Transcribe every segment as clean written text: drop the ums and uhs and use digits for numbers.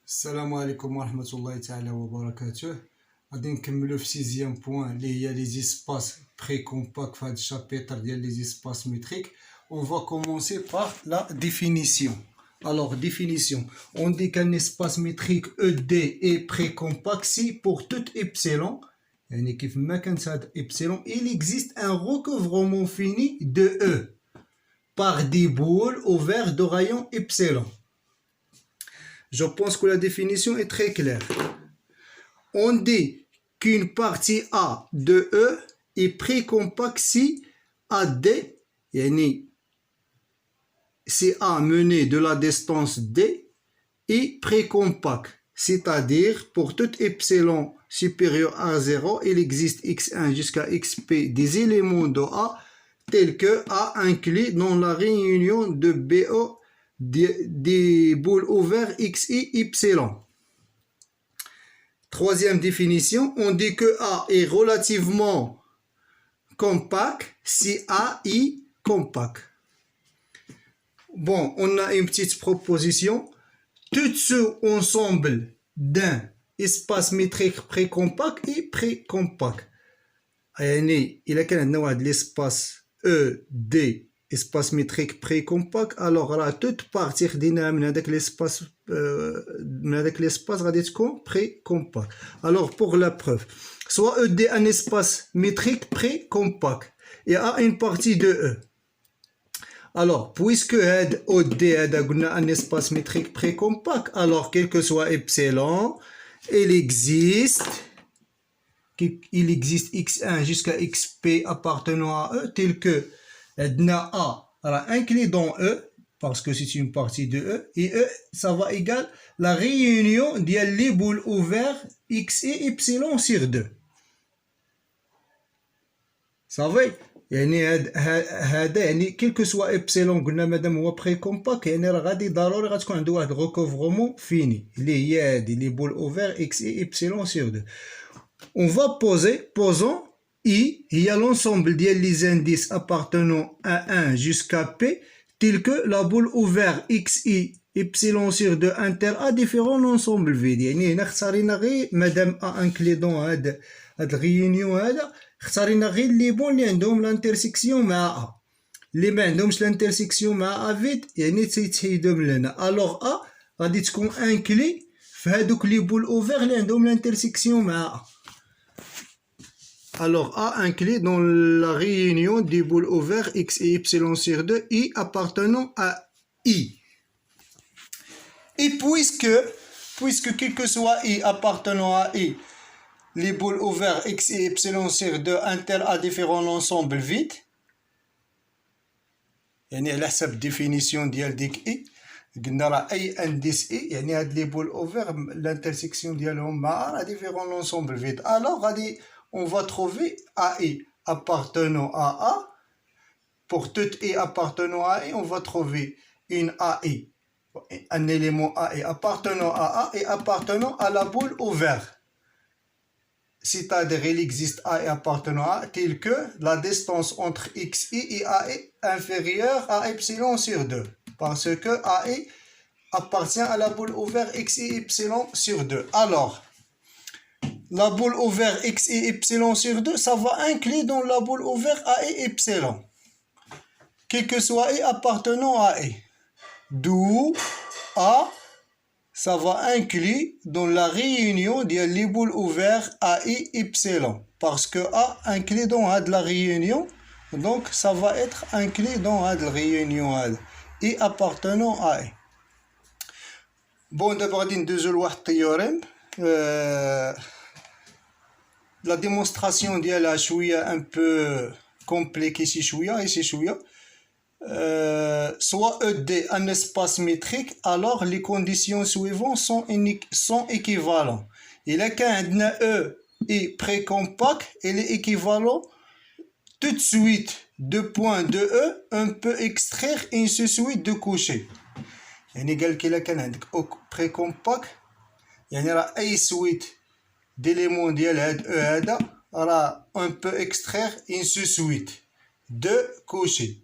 السلام عليكم ورحمة الله تعالى وبركاته. غادي نكملو في سيزيام بوان اللي هي لي زيسباس بري كومباكت في هاد الشابيتر ديال لي زيسباس ميتريك. On va commencer par la définition. Alors, définition. On dit qu'un espace métrique ED est précompact si pour tout epsilon, il existe un recouvrement fini de E par des boules ouvertes de rayon epsilon. Je pense que la définition est très claire. On dit qu'une partie A de E est précompacte si AD, si A mené de la distance D, est précompact. C'est-à-dire, pour tout epsilon supérieur à 0, il existe x1 jusqu'à xp des éléments de A tels que A inclus dans la réunion de BO des boules ouvertes x et y. Troisième définition, on dit que A est relativement compact si A est compact. Bon, on a une petite proposition. Tout ce ensemble d'un espace métrique précompact est précompact. Il y a l'espace ED espace métrique précompact, alors là toute partie de l'espace va être précompact. Alors pour la preuve, soit ED un espace métrique précompact et A une partie de E. Alors puisque ED est un espace métrique précompact, alors quel que soit epsilon, il existe x1 jusqu'à xp appartenant à E tel que A inclus dans E, parce que c'est une partie de E, et E, ça va égal la réunion des boules ouvertes X et Y sur 2. Ça va? quel que soit epsilon قلنا مادام هو précompact غادي ضروري غتكون عنده واحد recouvrement fini اللي هي les boules ouvertes X et Y sur 2. On va posons I, il y a l'ensemble des indices appartenant à 1 jusqu'à P, tel que la boule ouverte X, Y, Y sur 2 inter A différents ensembles vides. يعني هنا اختارينا غير مادام A inclus dans هاد الريونيون هذا اختارينا غير لي بون اللي عندهم لانترسيكسيون مع A. اللي ما عندهمش لانترسيكسيون مع A فيد يعني تيتحيدوا من هنا. الوغ A غادي تكون انكلي في هادوك لي بول اوفير اللي عندهم لانترسيكسيون مع A. Alors A inclus dans la réunion des boules ouvertes X et Y sur 2 I appartenant à I. Et puisque quel que soit I appartenant à I, les boules ouvertes X et Y sur 2 inter à différents ensembles vides, يعني على حسب الديفينيسيون ديال ديك I قلنا راه أي انديس I يعني هاد لي بول اوفير الانترسيكسيون ديالهم مع راه ديفيرون ensemble vide. Alors غادي on va trouver AI appartenant à A. Pour tout I appartenant à A, on va trouver une AI, un élément AI appartenant à A et appartenant à la boule ouverte. C'est-à-dire il existe AI appartenant à A tel que la distance entre XI et AI inférieure à epsilon sur 2. Parce que AI appartient à la boule ouverte X et epsilon sur 2. Alors, la boule ouverte X et Y sur 2, ça va inclure dans la boule ouverte A et epsilon. Quel que soit I appartenant à I. D'où A, ça va inclure dans la réunion des boules ouvertes A et epsilon. Parce que A inclut dans la réunion, donc ça va être inclus dans la réunion I appartenant à I. Bon, d'abord, on va un théorème. La démonstration ديالها شويه un peu compliquée ici شويه. Soit ED un espace métrique, alors les conditions suivantes sont équivalentes. إلا كان عندنا E est précompact, il est équivalent tout de suite de points de E, on peut extraire une suite de couchés. يعني قال لك إلا كان عندك précompact يعني راه أي suite d'éléments ديال هاد E هذا راه on peut extraire une suite de couchés.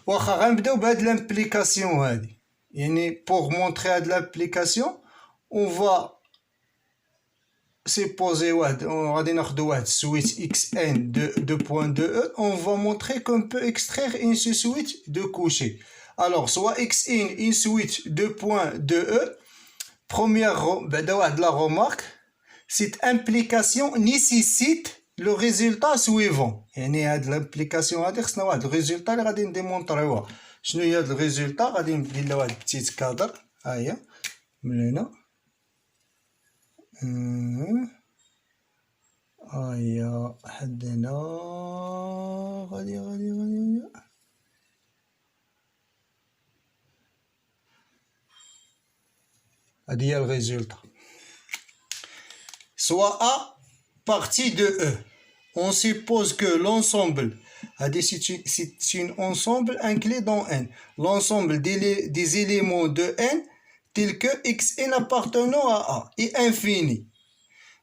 واخا غنبداو بهاد لامبليكاسيون هادي pour montrer de l'application, on va supposer on va dire switch xn de 2.2e, on va montrer qu'on peut extraire une switch de coucher. Alors soit xn une switch 2.2e, première de la remarque, cette implication nécessite le résultat suivant. يعني هاد l'implication هادي خصنا واحد الريزولتا اللي غادي نديمونطريوها. شنو هي هاد الريزولتا؟ غادي ندير لها واحد بتيت كادر، ها هي من هنا، ها هي حد هنا، غادي هادي هي الريزولتا. Soit A partie de E. On suppose que l'ensemble, c'est un ensemble inclus dans N. L'ensemble des éléments de N tels que Xn appartenant à A est infini.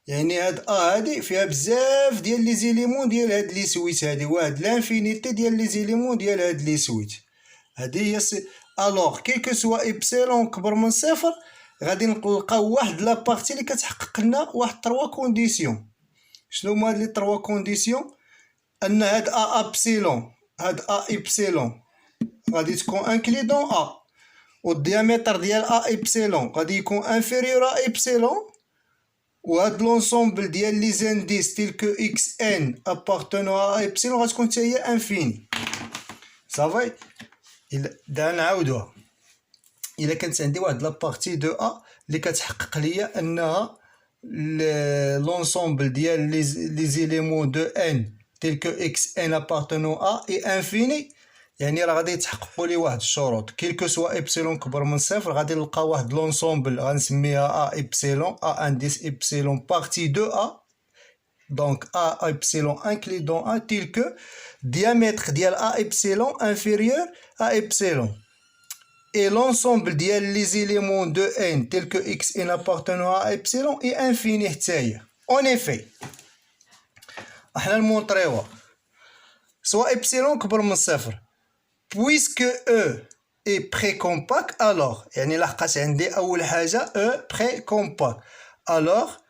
يعني هاد A هادي فيها بزاف ديال لي زيليمون ديال هاد لي سويت هادي، واحد لانفينيتي ديال لي زيليمون ديال هاد لي سويت هادي هي الوغ كيلكو سوا إبسيلون كبر من صفر، غادي نلقاو واحد لا بارتي اللي كتحقق لنا واحد 3 كونديسيون. شنو هما هاد لي 3 كونديسيون؟ ان هاد ا ابسيلون، هاد ا ابسيلون غادي تكون انكلي دون ا، والديامتر ديال ا ابسيلون غادي يكون انفيريور ا ابسيلون، وهاد لونسومبل ديال لي زانديس تيل كو اكس ان ابارتونون ا ابسيلون غتكون حتى هي انفيني. صافي، دا نعاودوها. الا كانت عندي واحد لابارتي دو ا اللي كتحقق ليا انها l'ensemble ديال لي زيليمون دو ان تيل كو اكس ان ابارتونون ا اي انفيني، يعني راه غادي يتحققوا لي واحد الشروط. كيلكو سوا ابسيلون كبر من صفر غادي نلقى واحد لونسومبل غنسميها ا ابسيلون، ا انديس ابسيلون بارتي دو ا، دونك ا ابسيلون انكلي دون ا تيل كو diamètre ديال ا ابسيلون انفيريور ا ابسيلون. Et l'ensemble ديال les éléments de n tels que xn appartenant à epsilon est infini حتى هي. En effet, احنا نمونطريوها سواء epsilon كبر من صفر، puisque e est précompact alors، يعني لحقاش عندي أول حاجة e précompact، alors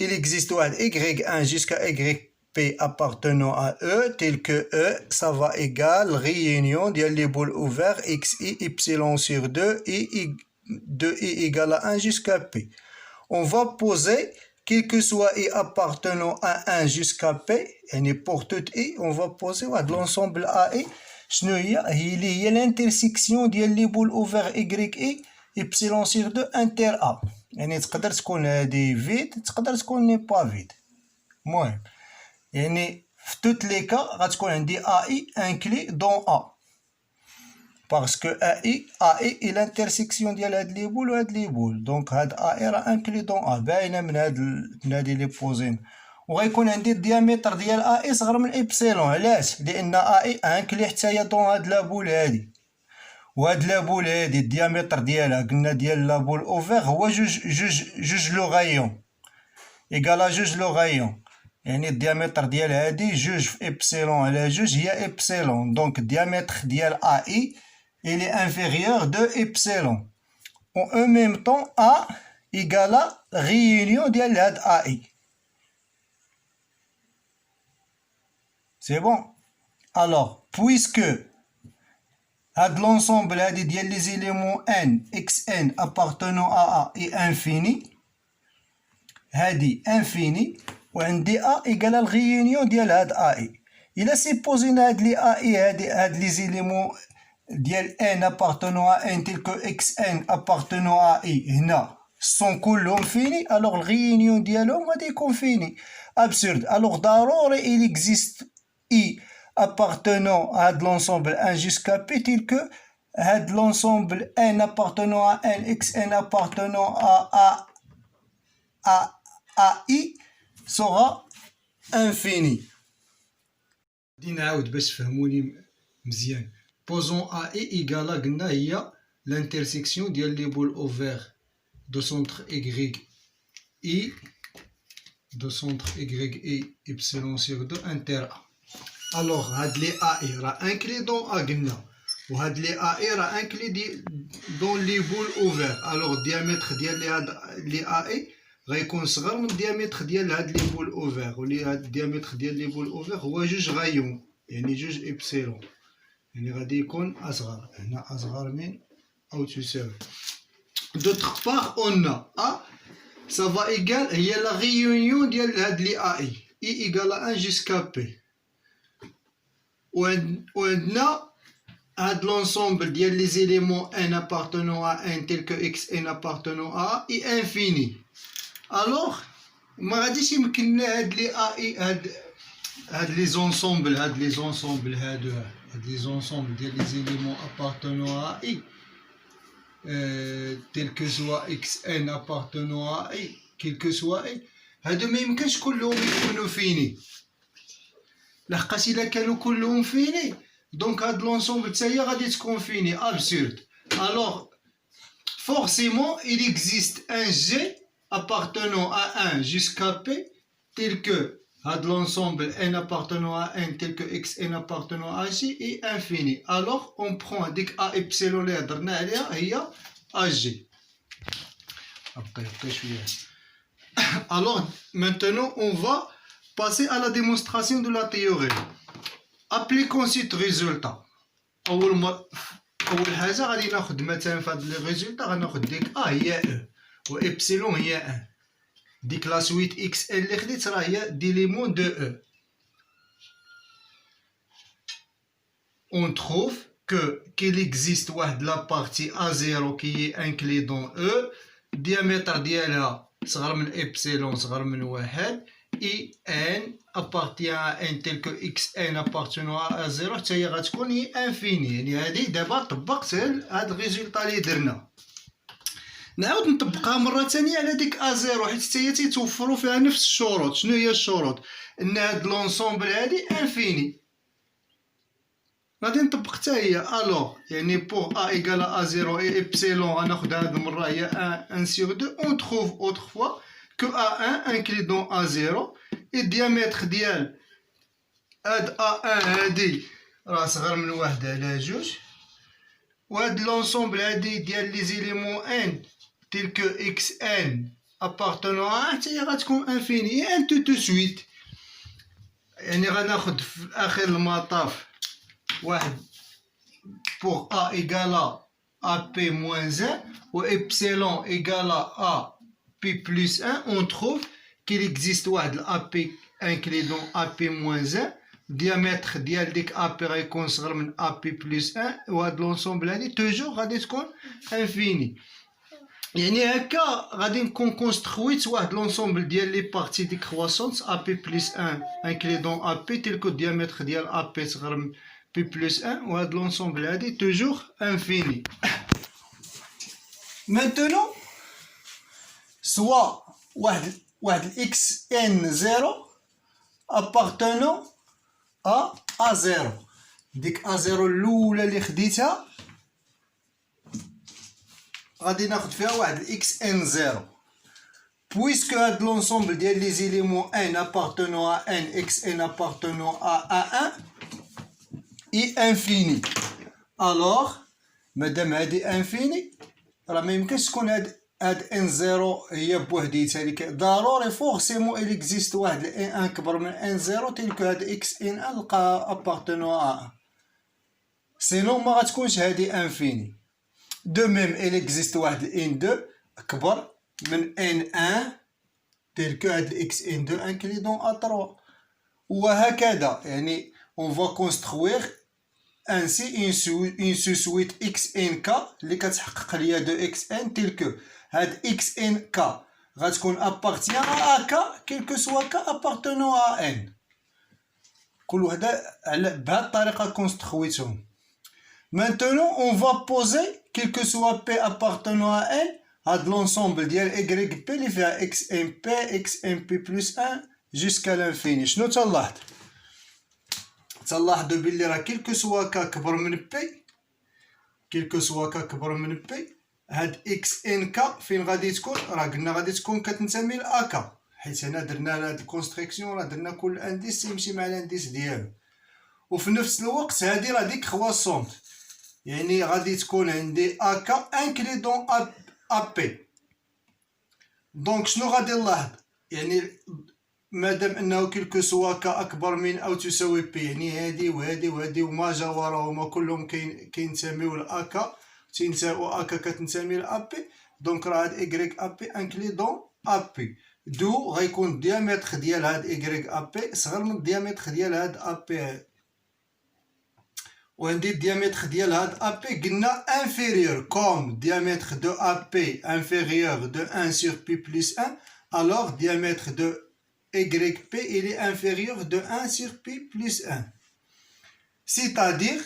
il existe واحد y1 jusqu'à yp appartenant à E, tel que E, ça va égal réunion de les boules ouverts xi epsilon sur 2 et 2i égale à 1 jusqu'à P. On va poser, quel que soit i appartenant à 1 jusqu'à P, et pour tout i, on va poser l'ensemble AI. شنو هي l'intersection ديال les boules ouverts yi epsilon sur 2 inter A. يعني تقدر تكون هذه فيد، تقدر تكون ني با فيد. المهم يعني في توت لي كا غتكون عندي AI inclus dans A، parce que AI est l'intersection ديال هاد لي بول وهاد لي بول، دونك هاد AI راه inclus dans A باينه من هادي لي بوزين. وغيكون عندي الديامتر ديال AI صغر من إبسيلون. علاش؟ لأن AI inclus حتى هي دون هاد لابول هادي، وهاد لابول هادي الديامتر ديالها قلنا ديال لابول اوفير هو جوج لو غايون إيكالا جوج لو غايون، يعني الديامتر ديال هادي جوج في إبسيلون على جوج هي إبسيلون، دونك الديامتر ديال AI il est inférieur de epsilon. En même temps, A égale à réunion de AI. C'est bon? Alors, puisque l'ensemble des éléments n, xn appartenant à A est infini, infini, ou A égale à la réunion de AI. Il a supposé que les éléments ديال n appartenant à n tel que xn appartenant à i هنا sont كلهم فيني، alors الغيونيون ديالهم غادي يكون فيني. absurde. alors ضروري il existe i appartenant à l'ensemble n jusqu'à p tel que هاد l'ensemble n appartenant à n xn appartenant à i sera infini. غادي نعاود باش تفهموني مزيان. Posons AI égale à قلنا هي l'intersection ديال les boules ouverts de centre y de centre y epsilon sur 2 inter A. alors هاد لي AI راه inclus dans A قلنا، وهاد لي اي راه انكلي دون لي بول اوفير. الوغ الديامتر ديال هاد لي اي غيكون صغر من الديامتر ديال هاد لي بول اوفير، ولي هاد الديامتر ديال لي بول اوفير هو جوج غايون، يعني جوج إبسيلون، يعني غادي يكون أصغر، هنا أصغر من أو تساوي. دوطخ باغ أون أ سافا إيكال هي لا غيونيون ديال هاد لي أ إي إيكال أن جوسكا بي، وعندنا هاد لونسومبل ديال لي زيليمون ان ابارتونون ا ان تيل كو اكس ان ابارتونون ا اي انفيني. الوغ ما غاديش يمكن لنا هاد لي ا اي هاد لي زونسومبل هاد لي زونسومبل ديال لي زيليمون ابارتونون ا اي تيل كو سوا اكس ان ابارتونون ا اي كيل كو سوا اي، هادو ما يمكنش كلهم يكونوا فيني، لحقاش الا كانوا كلهم فيني دونك هاد لونسومبل حتى هي غادي تكون فيني ابسورد. الوغ forcément il existe un G appartenant à 1 jusqu'à P tel que هاد l'ensemble n appartenant à n tel que xn appartenant à G est infini. Alors on prend ديك A epsilon اللي هضرنا عليها هي AG. Alors maintenant on va passer à la démonstration de la théorie. Appliquons ce résultat. أول حاجة غادي ناخد مثلا في هاد لي ريزولتا غناخد ديك أ هي أو و إبسيلون هي أن، ديك لا سويت إكس إن اللي خديت راه هي ديليمون دو أو. On trouve qu'il existe واحد لا بارتي A0 qui est inclus dans E، الديامتر ديالها صغر من إبسيلون صغر من واحد، إي ان appartient à n tel que xn appartenant à 0 حتى هي غتكون هي انفيني. يعني هادي دابا طبقت هاد الريزولطا اللي درنا، نعاود نطبقها مرة ثانية على ديك A0 حيت حتى هي تيتوفروا فيها نفس الشروط. شنو هي الشروط؟ ان هاد لونسومبل هادي انفيني، غادي نطبق حتى هي. الوغ يعني بوغ A égale à A0 et إبسيلون غناخد هاد المرة هي 1 sur 2. On trouve autrefois que A1 inclus dans A0 الديامتر ديال هاد A1 هادي راه صغر من واحد على جوج، وهاد لونسومبل هادي ديال لي زيليمون ان تيل كو اكس ان ابارتونون ا حتى هي غتكون انفيني ان تو سويت. يعني غناخد في اخر المطاف واحد بوغ A إيكالا A P moins 1 و إبسيلون إيكالا A P plus 1. On trouve qu'il existe واحد ال AP inclus dans AP moins 1، الديامتر ديال ديك AP غيكون صغر من AP plus 1، وهاد لونسومبل هادي توجور غادي تكون انفيني. يعني هكا غادي نكون كونسترويت واحد لونسومبل ديال لي بارتي ديكروسونس AP plus 1 inclus dans AP تيل كو الديامتر ديال AP صغر من P plus 1، وهاد لونسومبل هادي توجور انفيني. Maintenant soit واحد اكس ان 0 appartenant à A0، ديك A0 الاولى اللي خديتها غادي ناخد فيها واحد اكس ان 0 puisque هاد لونسومبل ديال لي زيليمون ان appartenant à n x n appartenant à A1 est infini. alors مادام هادي انفيني راه ما يمكنش تكون هاد ان زيرو هي بوحديتها، ضروري فورسيمون إل إكزيست واحد ان ان كبر من ان زيرو تيل كو هاد اكس ان ان لقى ابارتونون ا، سينون ما غتكونش هادي انفيني. دو ميم إل إكزيست واحد ان دو كبر من ان ان تيل كو هاد اكس ان دو انكلي دون ا 3، وهكذا. يعني اون فا كونستروير ainsi une sous-suite xnk اللي كتحقق ليا دو اكس ان تيل كو هاد اكس ان ك غتكون ابارتيان ا ك كيل كو سوا ك ابارتونون ا ان. كل وحده بهاد الطريقه كونسترويتهم. maintenant on va poser quel que soit p appartenant à n هاد لونسومبل ديال y p اللي فيها x n p x n p plus 1 jusqu'à l'infini. شنو تلاحظ؟ تلاحظوا بلي راه كيلكو سوا ك كبر من بي، كيلكو سوا ك كبر من بي، هاد اكس ان ك فين غادي تكون؟ راه قلنا غادي تكون كتنتمي لاكا، حيت هنا درنا هاد الكونستركسيون راه درنا كل انديس يمشي مع الانديس ديالو. وفي نفس الوقت هادي راه ديك كرواسونت، يعني غادي تكون عندي AK انكلي دون AP. دونك شنو غادي نلاحظ؟ يعني مادام انه كيلكو سوا K اكبر من او تساوي P، يعني هادي وهادي وهادي وما جاوراهما كلهم كينتميو ل AK، AK كتنتمي ل AP، دونك راه هاد Y AP انكلي دون AP. دو غيكون الديامتر ديال هاد Y AP صغر من الديامتر ديال هاد AP. وعندي الديامتر ديال هاد AP قلنا inférieur comme diamètre de AP inférieur de 1 sur P plus 1, alors diamètre de YP il est inférieur de 1 sur P plus 1. C'est-à-dire,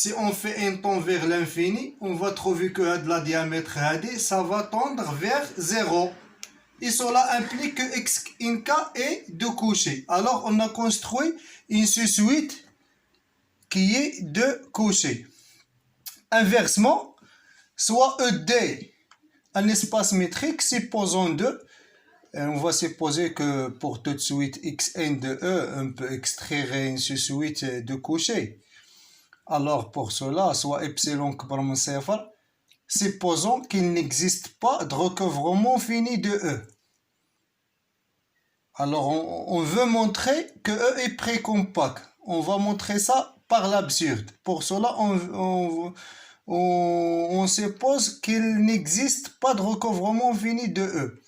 si on fait un tend vers l'infini, on va trouver que la diamètre hadi, ça va tendre vers 0. Et cela implique que XNK est de coucher. Alors on a construit une suite qui est de coucher. Inversement, soit ED, un espace métrique, supposons 2, on va supposer que pour toute suite Xn de E, on peut extraire une suite de coucher. Alors pour cela, soit epsilon كبر من صفر, supposons qu'il n'existe pas de recouvrement fini de E. Alors on veut montrer que E est précompact. On va montrer ça par l'absurde. Pour cela, on suppose qu'il n'existe pas de recouvrement fini de E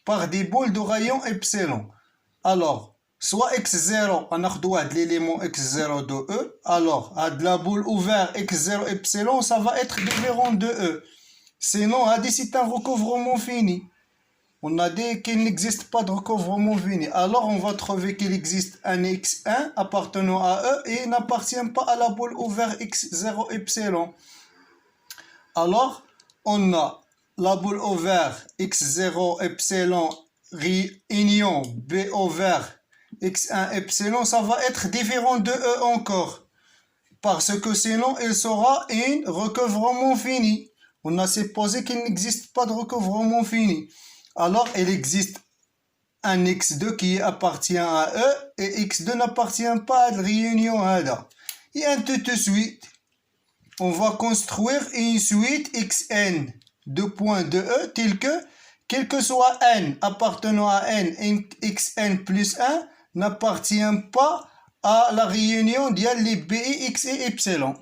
par des boules de rayon epsilon. Alors, soit x0, on a l'élément x0 de E, alors à de la boule ouverte x0 epsilon, ça va être différent de E. Sinon, c'est un recouvrement fini. On a dit qu'il n'existe pas de recouvrement fini. Alors, on va trouver qu'il existe un x1 appartenant à E et n'appartient pas à la boule ouverte x0 epsilon. Alors, on a la boule ouverte x0 epsilon réunion B ouvert x1 epsilon, ça va être différent de E encore. Parce que sinon, il sera un recouvrement fini. On a supposé qu'il n'existe pas de recouvrement fini. Alors, il existe un x2 qui appartient à E et x2 n'appartient pas à la réunion ADA. Et ainsi de suite, on va construire une suite xn de points de E tel que, quel que soit n appartenant à n, xn plus 1 n'appartient pas à la réunion ديال les b et x et epsilon.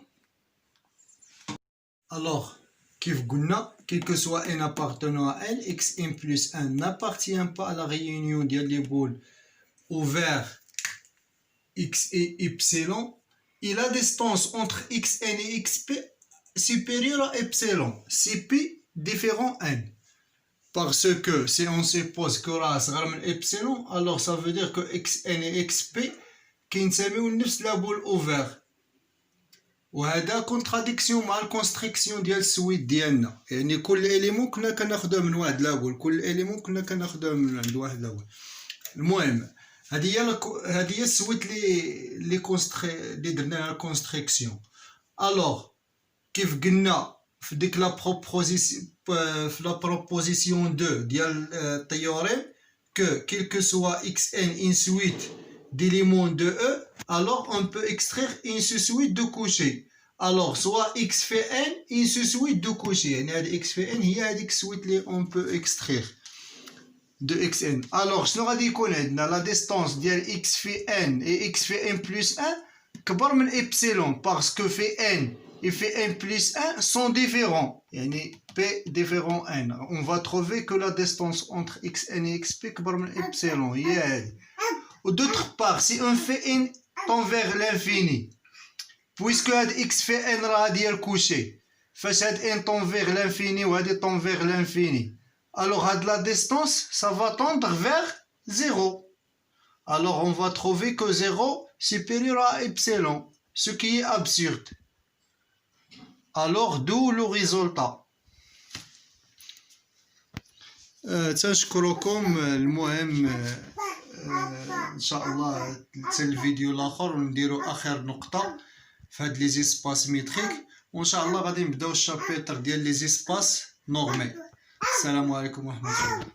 Alors, كيف قلنا, quel que soit n appartenant à n, xn plus 1 n'appartient pas à la réunion ديال les boules ouvertes x et epsilon, et la distance entre xn et xp supérieure à epsilon, cp différent n. Parce que si on suppose que راه صغر من epsilon, alors ça veut dire que xn et xp كينسميو نفس la boule ouverte. وهذا كونتراديكسيون مع الكونستريكسيون ديال السويت ديالنا، يعني كل اليمون كنا كناخذوه من واحد لابول، كل اليمون كنا كناخذوه من عند واحد لابول. المهم هذه هي السويت اللي درنا لها الكونستريكسيون. الوغ كيف قلنا في ديك لا بروبوزيسيون 2 ديال التيوريم que quel que soit xn une suite d'éléments de E, alors on peut extraire une suite de coucher. Alors soit x fait n une suite de coucher, يعني هاد x fait n هي هاديك السويت اللي on peut extraire de xn. Alors شنو غادي يكون عندنا la distance ديال x fait n et x fait n plus 1 كبر من epsilon parce que fait n et fait n plus 1 sont différents, يعني p différent n. On va trouver que la distance entre xn et xp كبر من epsilon هي هادي. Ou d'autre part, si on fait n tend vers l'infini, puisque x fait n راه ديال coucher, فاش هاد n tend vers l'infini ou هادي tend vers l'infini, alors هاد la distance, ça va tendre vers 0. Alors on va trouver que 0 supérieur à epsilon, ce qui est absurde. Alors d'où le résultat. تنشكركم. المهم ان شاء الله حتى الفيديو الاخر ونديرو اخر نقطه في هاد لي زيسباس ميتريك، وان شاء الله غادي نبداو الشابيتر ديال لي زيسباس نورمي. السلام عليكم ورحمه الله.